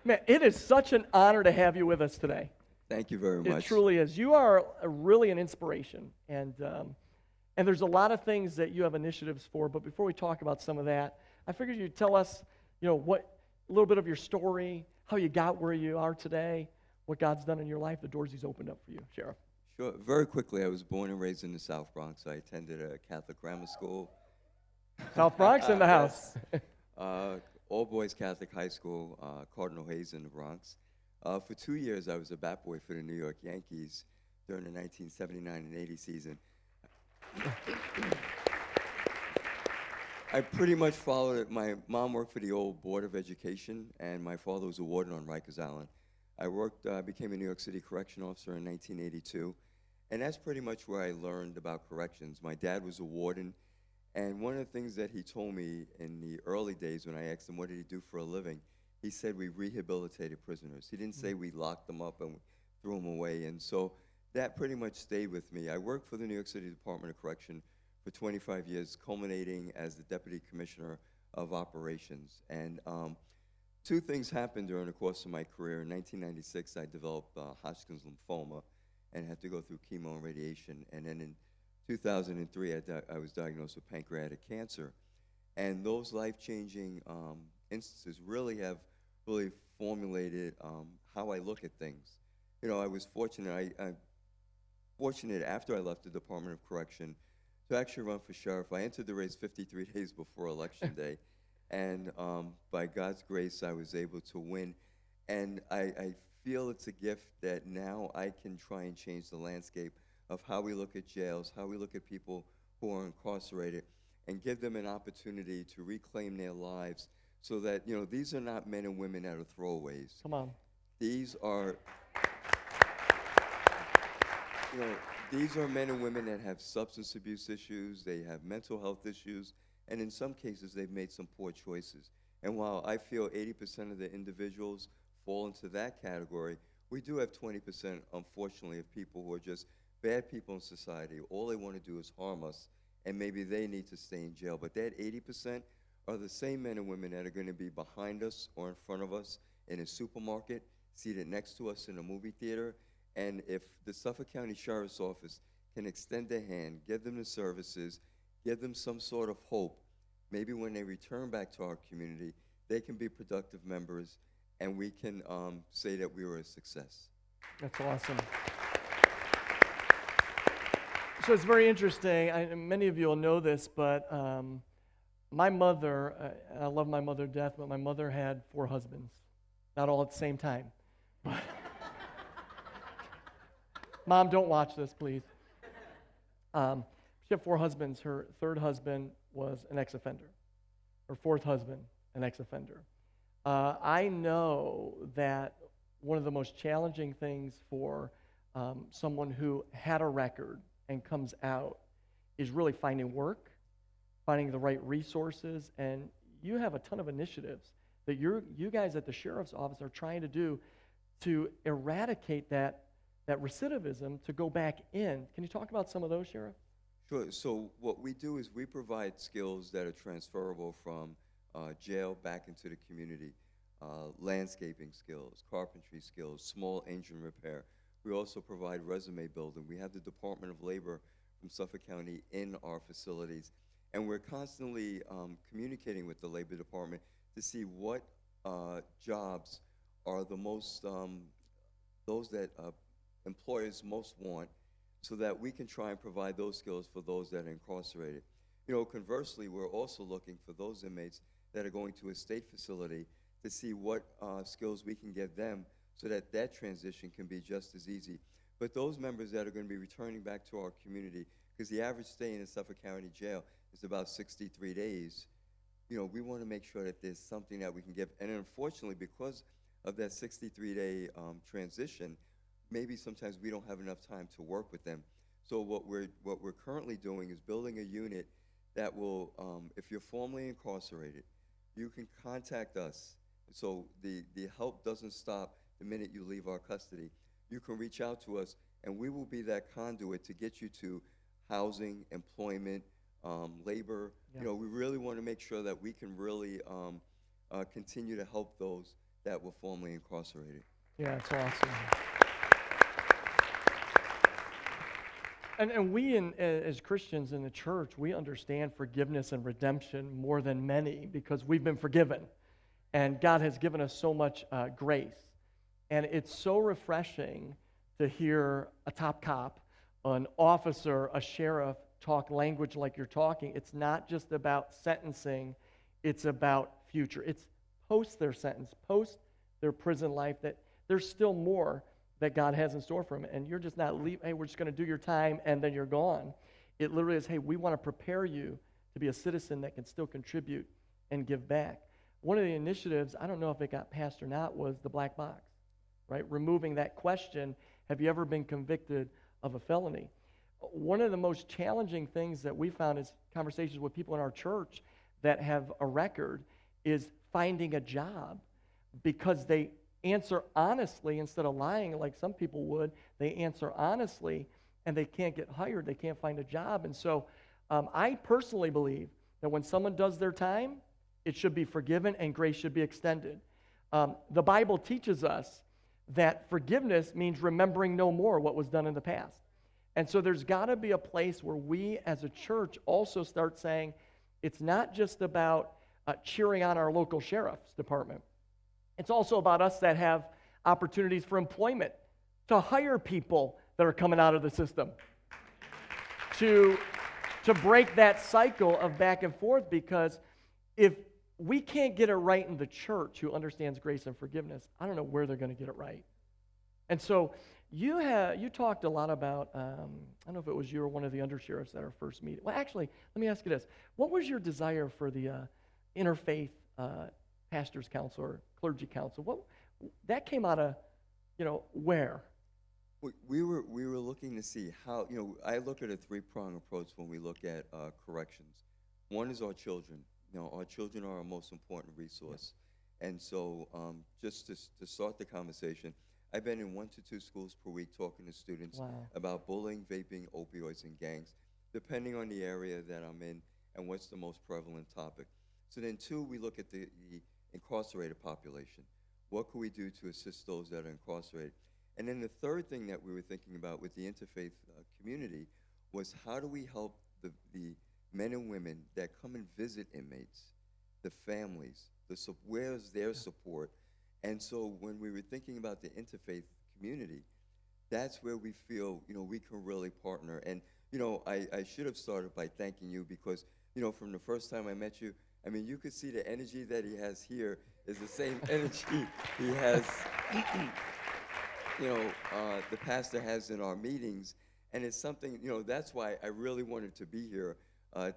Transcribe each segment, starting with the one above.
Man, it is such an honor to have you with us today. Thank you very It much. truly is. You are really an inspiration, and there's a lot of things that you have initiatives for. But before we talk about some of that, I figured you'd tell us, what a little bit of your story, how you got where you are today, what God's done in your life, the doors He's opened up for you, Sheriff. Sure. Very quickly, I was born and raised in the South Bronx. I attended a Catholic grammar school. South Bronx in the house. Yes. All boys Catholic high school, Cardinal Hayes in the Bronx. For 2 years, I was a bat boy for the New York Yankees during the 1979 and 80 season. I pretty much followed it. My mom worked for the old Board of Education, and my father was a warden on Rikers Island. I became a New York City correction officer in 1982, and that's pretty much where I learned about corrections. My dad was a warden, and one of the things that he told me in the early days when I asked him what did he do for a living, he said we rehabilitated prisoners. He didn't say we locked them up and we threw them away, and so that pretty much stayed with me. I worked for the New York City Department of Correction for 25 years, culminating as the Deputy Commissioner of Operations. And two things happened during the course of my career. In 1996, I developed Hodgkin's lymphoma and had to go through chemo and radiation. And then in 2003, I was diagnosed with pancreatic cancer. And those life-changing instances have really formulated how I look at things. I was fortunate. I'm fortunate after I left the Department of Correction to actually run for sheriff. I entered the race 53 days before Election Day. And by God's grace, I was able to win. And I feel it's a gift that now I can try and change the landscape of how we look at jails, how we look at people who are incarcerated, and give them an opportunity to reclaim their lives so that, these are not men and women that are throwaways. Come on. These are men and women that have substance abuse issues, they have mental health issues, and in some cases, they've made some poor choices. And while I feel 80% of the individuals fall into that category, we do have 20%, unfortunately, of people who are just bad people in society. All they want to do is harm us, and maybe they need to stay in jail. But that 80% are the same men and women that are going to be behind us or in front of us in a supermarket, seated next to us in a movie theater. And if the Suffolk County Sheriff's Office can extend a hand, give them the services, give them some sort of hope, maybe when they return back to our community, they can be productive members, and we can say that we were a success. That's awesome. So it's very interesting. Many of you will know this, but my mother, I love my mother to death, but my mother had 4 husbands. Not all at the same time. But Mom, don't watch this, please. She had 4 husbands. Her 3rd husband was an ex-offender. Her 4th husband, an ex-offender. I know that one of the most challenging things for someone who had a record and comes out is really finding work, finding the right resources, and you have a ton of initiatives that you guys at the Sheriff's Office are trying to do to eradicate that recidivism to go back in. Can you talk about some of those, Sheriff? Sure. So what we do is we provide skills that are transferable from jail back into the community. Landscaping skills, carpentry skills, small engine repair. We also provide resume building. We have the Department of Labor from Suffolk County in our facilities. And we're constantly communicating with the Labor Department to see what jobs are the most, those that employers most want, so that we can try and provide those skills for those that are incarcerated. Conversely, we're also looking for those inmates that are going to a state facility to see what skills we can give them so that that transition can be just as easy. But those members that are going to be returning back to our community, because the average stay in a Suffolk County jail is about 63 days, we want to make sure that there's something that we can give. And unfortunately, because of that 63-day transition, maybe sometimes we don't have enough time to work with them. So what we're currently doing is building a unit that will, if you're formerly incarcerated, you can contact us. So the help doesn't stop the minute you leave our custody. You can reach out to us, and we will be that conduit to get you to housing, employment, labor. Yeah. We really want to make sure that we can really continue to help those that were formerly incarcerated. Yeah, it's awesome. And we, as Christians in the church, we understand forgiveness and redemption more than many because we've been forgiven. And God has given us so much grace. And it's so refreshing to hear a top cop, an officer, a sheriff talk language like you're talking. It's not just about sentencing, it's about future. It's post their sentence, post their prison life, that there's still more that God has in store for them. And you're just not leaving, hey, we're just going to do your time and then you're gone. It literally is, hey, we want to prepare you to be a citizen that can still contribute and give back. One of the initiatives, I don't know if it got passed or not, was the black box, right? Removing that question, have you ever been convicted of a felony? One of the most challenging things that we found is conversations with people in our church that have a record is finding a job because they answer honestly instead of lying like some people would. They answer honestly and they can't get hired. They can't find a job. And so I personally believe that when someone does their time, it should be forgiven and grace should be extended. The Bible teaches us that forgiveness means remembering no more what was done in the past. And so there's got to be a place where we as a church also start saying it's not just about cheering on our local sheriff's department. It's also about us that have opportunities for employment, to hire people that are coming out of the system, to break that cycle of back and forth, because if we can't get it right in the church who understands grace and forgiveness, I don't know where they're going to get it right. And so you talked a lot about, I don't know if it was you or one of the undersheriffs at our first meeting. Well, actually, let me ask you this. What was your desire for the interfaith pastors' council or clergy council? That came out of, where? We were looking to see how, I look at a three-prong approach when we look at corrections. One is our children. Our children are our most important resource. And so just to start the conversation, I've been in 1 to 2 schools per week talking to students about bullying, vaping, opioids, and gangs, depending on the area that I'm in and what's the most prevalent topic. So then 2, we look at the incarcerated population. What can we do to assist those that are incarcerated? And then the third thing that we were thinking about with the interfaith community was how do we help the men and women that come and visit inmates, the families, where's their support? And so when we were thinking about the interfaith community, that's where we feel, we can really partner. And, I should have started by thanking you because, from the first time I met you, you could see the energy that he has here is the same energy he has, the pastor has in our meetings. And it's something, that's why I really wanted to be here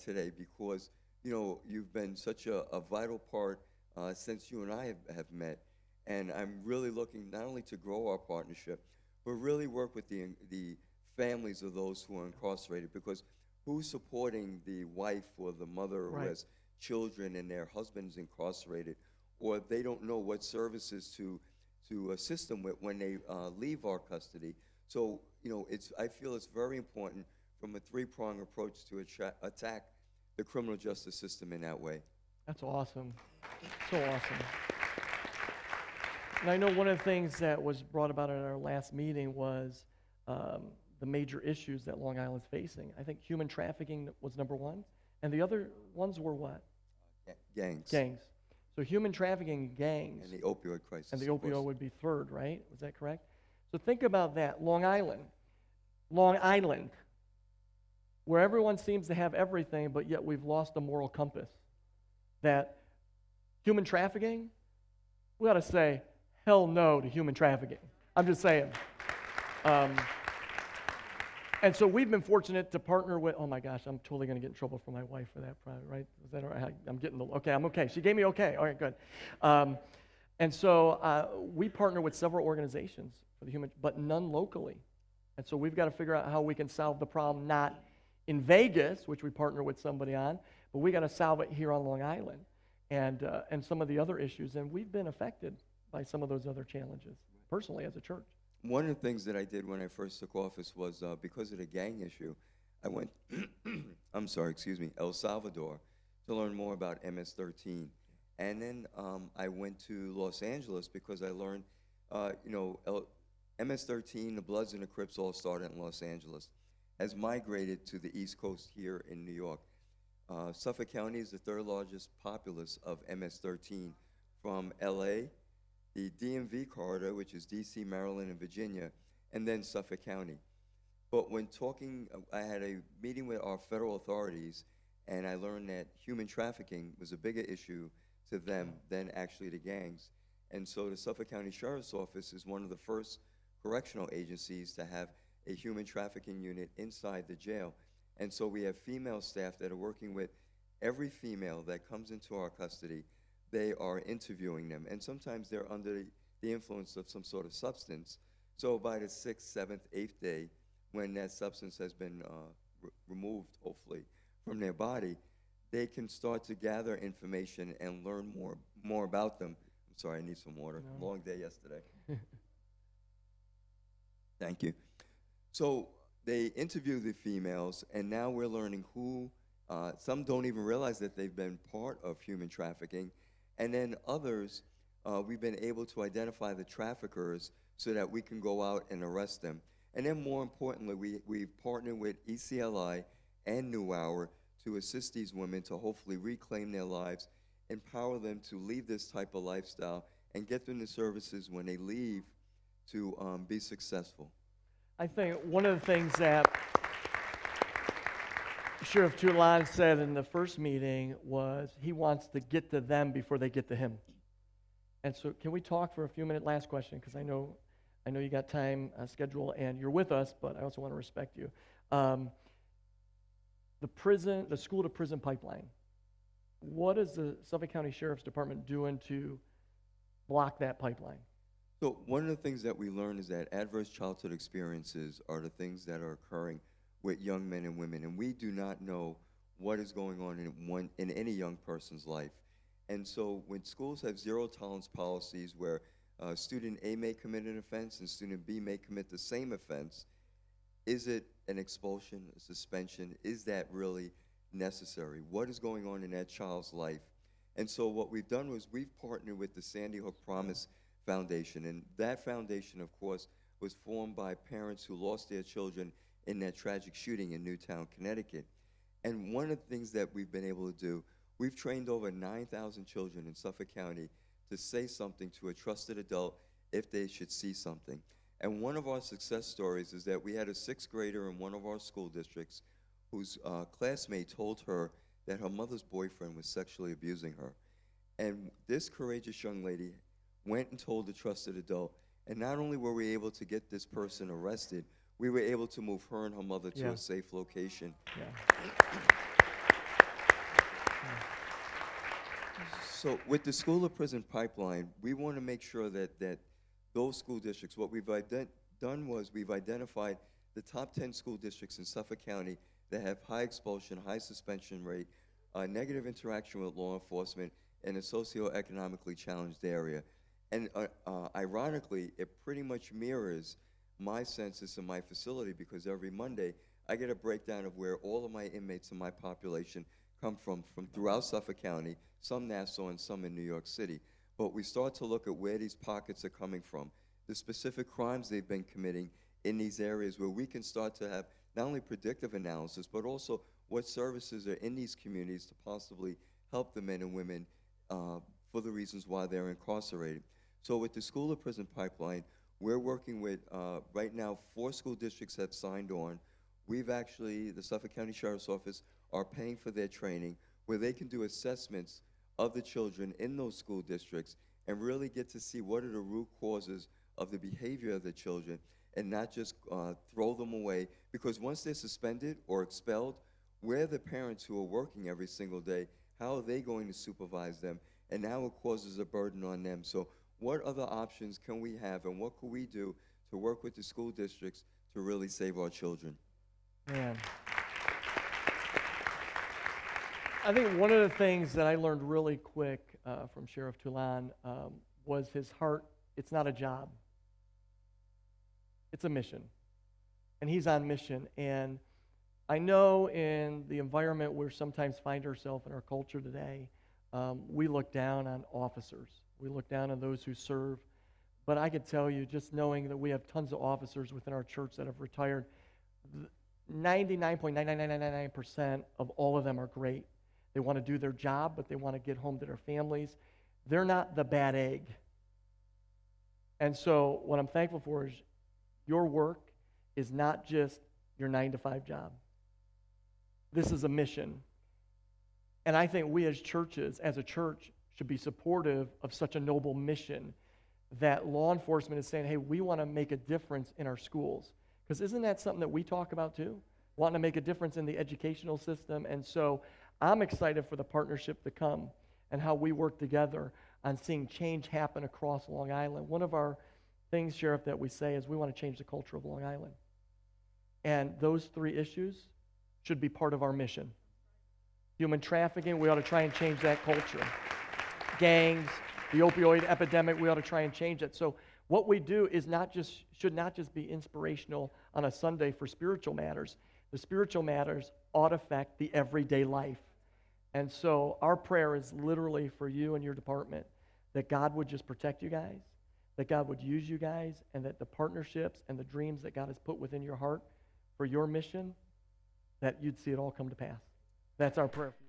today because, you've been such a vital part since you and I have met. And I'm really looking not only to grow our partnership, but really work with the families of those who are incarcerated, because who's supporting the wife or the mother who has children and their husband's incarcerated, or they don't know what services to assist them with when they leave our custody. So, I feel it's very important from a three-prong approach to attack the criminal justice system in that way. That's awesome. So awesome. And I know one of the things that was brought about at our last meeting was the major issues that Long Island's facing. I think human trafficking was number one, and the other ones were what? Gangs. Gangs. So human trafficking and gangs. And the opioid crisis. And the opioid would be third, right? Was that correct? So think about that. Long Island, where everyone seems to have everything, but yet we've lost a moral compass. That human trafficking, we ought to say, hell no to human trafficking. I'm just saying. And so we've been fortunate to partner with, oh my gosh, I'm totally going to get in trouble for my wife for that, right? Is that all right? I'm okay. She gave me okay. All right, good. And so we partner with several organizations for the human, but none locally. And so we've got to figure out how we can solve the problem, not in Vegas, which we partner with somebody on, but we got to solve it here on Long Island and some of the other issues. And we've been affected by some of those other challenges, personally as a church. One of the things that I did when I first took office was because of the gang issue, I went, El Salvador, to learn more about MS-13. And then I went to Los Angeles because I learned, MS-13, the Bloods and the Crips all started in Los Angeles, has migrated to the East Coast here in New York. Suffolk County is the third largest populace of MS-13 from LA, the DMV corridor, which is DC, Maryland, and Virginia, and then Suffolk County. But when talking, I had a meeting with our federal authorities, and I learned that human trafficking was a bigger issue to them than actually the gangs. And so the Suffolk County Sheriff's Office is one of the first correctional agencies to have a human trafficking unit inside the jail. And so we have female staff that are working with every female that comes into our custody. They are interviewing them, and sometimes they're under the influence of some sort of substance. So by the 6th, 7th, 8th day, when that substance has been removed, hopefully, from their body, they can start to gather information and learn more about them. I'm sorry, I need some water. No. Long day yesterday. Thank you. So they interview the females, and now we're learning who, some don't even realize that they've been part of human trafficking, and then others, we've been able to identify the traffickers so that we can go out and arrest them. And then more importantly, we've partnered with ECLI and New Hour to assist these women to hopefully reclaim their lives, empower them to leave this type of lifestyle, and get them the services when they leave to be successful. I think one of the things that Sheriff Toulon said in the first meeting was he wants to get to them before they get to him. And so can we talk for a few minutes? Last question, because I know you got time schedule and you're with us, but I also want to respect you. The school to prison pipeline. What is the Suffolk County Sheriff's Department doing to block that pipeline? So one of the things that we learn is that adverse childhood experiences are the things that are occurring with young men and women, and we do not know what is going on in any young person's life. And so when schools have zero tolerance policies where student A may commit an offense and student B may commit the same offense, is it an expulsion, a suspension? Is that really necessary? What is going on in that child's life? And so what we've done was we've partnered with the Sandy Hook Promise Foundation, and that foundation, of course, was formed by parents who lost their children in that tragic shooting in Newtown, Connecticut. And one of the things that we've been able to do, we've trained over 9,000 children in Suffolk County to say something to a trusted adult if they should see something. And one of our success stories is that we had a 6th grader in one of our school districts whose classmate told her that her mother's boyfriend was sexually abusing her. And this courageous young lady went and told the trusted adult, and not only were we able to get this person arrested, we were able to move her and her mother to a safe location. So with the school to prison pipeline, we want to make sure that those school districts, what we've done was we've identified the top 10 school districts in Suffolk County that have high expulsion, high suspension rate, negative interaction with law enforcement, and a socioeconomically challenged area. And ironically, it pretty much mirrors my census in my facility, because every Monday I get a breakdown of where all of my inmates in my population come from throughout Suffolk County, some Nassau and some in New York City. But we start to look at where these pockets are coming from, the specific crimes they've been committing in these areas, where we can start to have not only predictive analysis, but also what services are in these communities to possibly help the men and women for the reasons why they're incarcerated. So with the school to prison pipeline, we're working with, right now, 4 school districts have signed on. We've actually, the Suffolk County Sheriff's Office, are paying for their training, where they can do assessments of the children in those school districts and really get to see what are the root causes of the behavior of the children, and not just throw them away. Because once they're suspended or expelled, we're the parents who are working every single day. How are they going to supervise them? And now it causes a burden on them. So what other options can we have, and what can we do to work with the school districts to really save our children? Man. I think one of the things that I learned really quick from Sheriff Toulon was his heart. It's not a job. It's a mission. And he's on mission. And I know in the environment we sometimes find ourselves in our culture today, we look down on officers. We look down on those who serve. But I could tell you, just knowing that we have tons of officers within our church that have retired, 99.99999% of all of them are great. They want to do their job, but they want to get home to their families. They're not the bad egg. And so what I'm thankful for is your work is not just your 9-to-5 job. This is a mission. And I think we as churches, as a church, should be supportive of such a noble mission that law enforcement is saying, hey, we want to make a difference in our schools. Because isn't that something that we talk about too? Wanting to make a difference in the educational system. And so I'm excited for the partnership to come and how we work together on seeing change happen across Long Island. One of our things, Sheriff, that we say is we want to change the culture of Long Island. And those 3 issues should be part of our mission. Human trafficking, we ought to try and change that culture. Gangs, the opioid epidemic, we ought to try and change it. So what we do is should not just be inspirational on a Sunday for spiritual matters. The spiritual matters ought to affect the everyday life. And so our prayer is literally for you and your department, that God would just protect you guys, that God would use you guys, and that the partnerships and the dreams that God has put within your heart for your mission, that you'd see it all come to pass. That's our prayer for you.